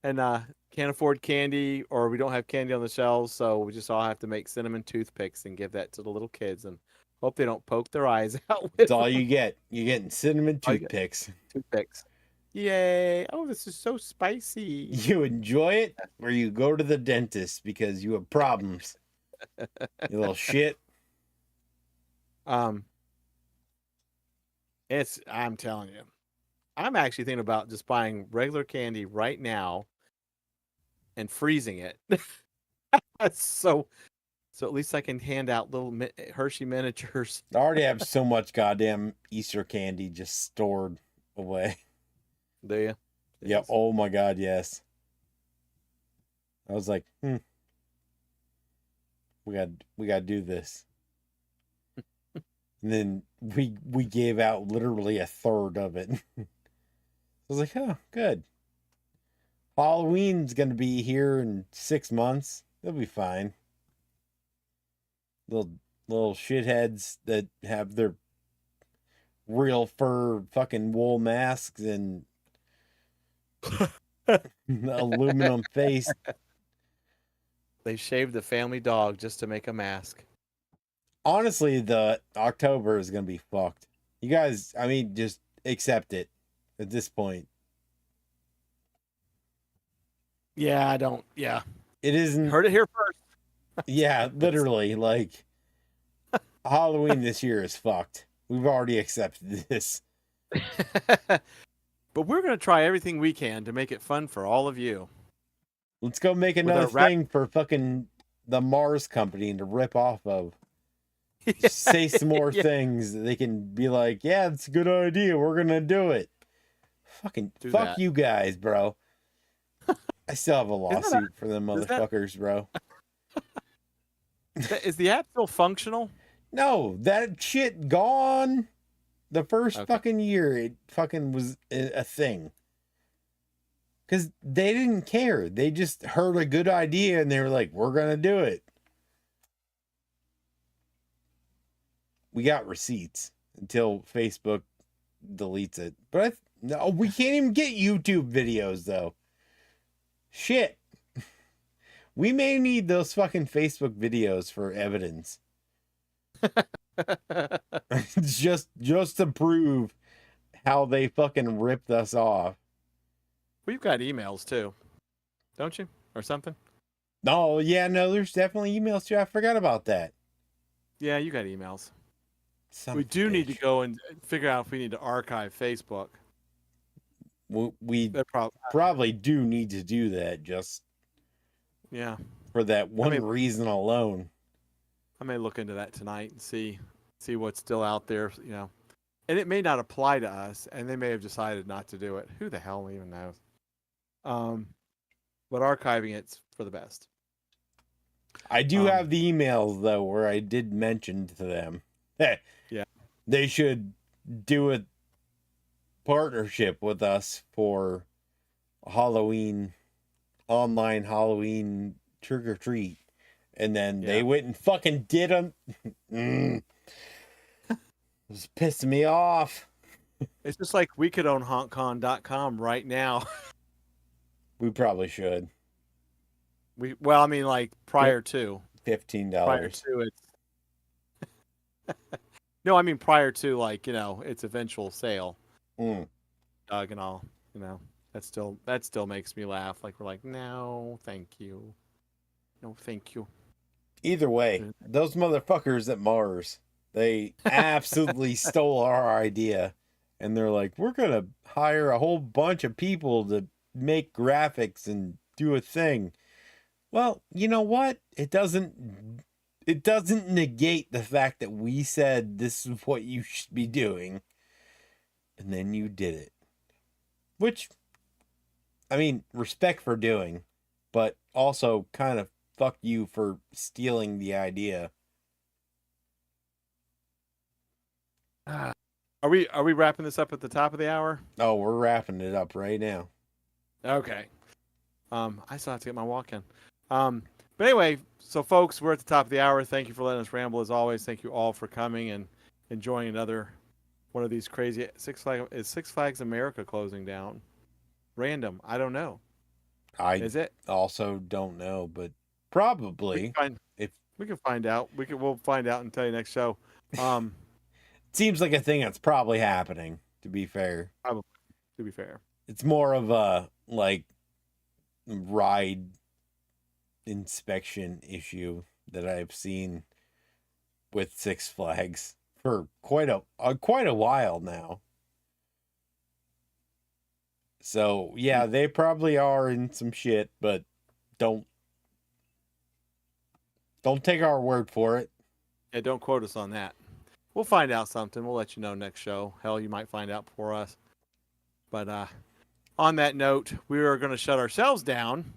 [SPEAKER 2] can't afford candy, or we don't have candy on the shelves, so we just all have to make cinnamon toothpicks and give that to the little kids and hope they don't poke their eyes out.
[SPEAKER 3] That's all you get. You're getting cinnamon toothpicks.
[SPEAKER 2] Toothpicks. Yay. Oh, this is so spicy.
[SPEAKER 3] You enjoy it, or you go to the dentist because you have problems. You little shit.
[SPEAKER 2] I'm telling you. I'm actually thinking about just buying regular candy right now and freezing it. so at least I can hand out little Hershey miniatures.
[SPEAKER 3] I already have so much goddamn Easter candy just stored away.
[SPEAKER 2] Do you?
[SPEAKER 3] Yeah. Oh my God, yes. I was like, we got to do this. And then we gave out literally a third of it. I was like, oh, good. Halloween's gonna be here in 6 months. They'll be fine. Little shitheads that have their real fur fucking wool masks and aluminum face.
[SPEAKER 2] They shaved the family dog just to make a mask.
[SPEAKER 3] Honestly, the October is gonna be fucked. You guys, I mean, just accept it at this point.
[SPEAKER 2] Yeah, I don't. Yeah,
[SPEAKER 3] It isn't.
[SPEAKER 2] heard it here first.
[SPEAKER 3] Yeah, literally, like Halloween this year is fucked. We've already accepted this.
[SPEAKER 2] But we're gonna try everything we can to make it fun for all of you.
[SPEAKER 3] Let's go make another thing for fucking the Mars company to rip off of. Say some more things that they can be like, yeah, it's a good idea. We're gonna do it. Fucking
[SPEAKER 2] Do
[SPEAKER 3] fuck
[SPEAKER 2] that.
[SPEAKER 3] you guys, bro. I still have a lawsuit for them motherfuckers, bro.
[SPEAKER 2] Is the app still functional?
[SPEAKER 3] No, that shit gone. The first fucking year it fucking was a thing. Because they didn't care. They just heard a good idea and they were like, we're going to do it. We got receipts until Facebook deletes it. But no, we can't even get YouTube videos, though. Shit. We may need those fucking Facebook videos for evidence. just to prove how they fucking ripped us off.
[SPEAKER 2] We've got emails too, don't you, or something?
[SPEAKER 3] No, yeah, no, there's definitely emails too. I forgot about that.
[SPEAKER 2] Yeah, you got emails.
[SPEAKER 3] Son
[SPEAKER 2] we
[SPEAKER 3] of a
[SPEAKER 2] do need to
[SPEAKER 3] bitch.
[SPEAKER 2] go and figure out if we need to archive Facebook.
[SPEAKER 3] We
[SPEAKER 2] That
[SPEAKER 3] probably do need to do that just
[SPEAKER 2] yeah.
[SPEAKER 3] for that one
[SPEAKER 2] may-
[SPEAKER 3] reason alone.
[SPEAKER 2] I may look into that tonight and see what's still out there, you know. And it may not apply to us, and they may have decided not to do it. Who the hell even knows? But archiving it's for the best.
[SPEAKER 3] I do have the emails though where I did mention to them that they should do a partnership with us for Halloween, online Halloween trick or treat. And then they went and fucking did them. It was pissing me off.
[SPEAKER 2] It's just like we could own HauntCon.com right now.
[SPEAKER 3] We probably should.
[SPEAKER 2] Well, I mean, like prior to
[SPEAKER 3] $15.
[SPEAKER 2] prior to it. No, I mean prior to, like, you know, its eventual sale. Doug and all, you know, that still makes me laugh. Like, we're like, no, thank you. No, thank you.
[SPEAKER 3] Either way, those motherfuckers at Mars, they absolutely stole our idea. And they're like, we're going to hire a whole bunch of people to make graphics and do a thing. Well, you know what? It doesn't negate the fact that we said this is what you should be doing. And then you did it. Which, I mean, respect for doing, but also kind of fuck you for stealing the idea.
[SPEAKER 2] Are we wrapping this up at the top of the hour?
[SPEAKER 3] Oh, we're wrapping it up right now.
[SPEAKER 2] Okay. I still have to get my walk in. But anyway, so folks, we're at the top of the hour. Thank you for letting us ramble as always. Thank you all for coming and enjoying another one of these crazy Six Flags America closing down. Random. I don't know. Is it?
[SPEAKER 3] Also don't know, but probably.
[SPEAKER 2] We can find out. We'll find out and tell you next show.
[SPEAKER 3] It seems like a thing that's probably happening, to be fair.
[SPEAKER 2] Probably, to be fair.
[SPEAKER 3] It's more of a like ride inspection issue that I've seen with Six Flags for quite a while now. So yeah, they probably are in some shit, but don't take our word for it.
[SPEAKER 2] Yeah, don't quote us on that. We'll find out something. We'll let you know next show. Hell, you might find out before us. But on that note, we are going to shut ourselves down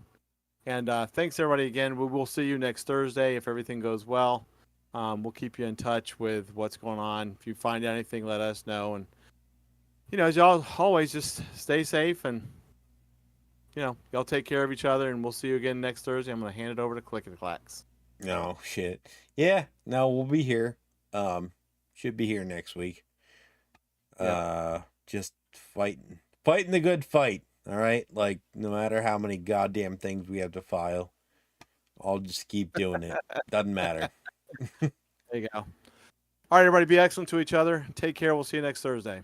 [SPEAKER 2] And thanks everybody again. We will see you next Thursday if everything goes well. We'll keep you in touch with what's going on. If you find anything, let us know. And as y'all always, just stay safe and y'all take care of each other. And we'll see you again next Thursday. I'm going to hand it over to Click and Clacks.
[SPEAKER 3] No shit. Yeah. No, we'll be here. Should be here next week. Just fighting the good fight. All right. Like no matter how many goddamn things we have to file, I'll just keep doing it. Doesn't matter.
[SPEAKER 2] There you go. All right, everybody, be excellent to each other. Take care. We'll see you next Thursday.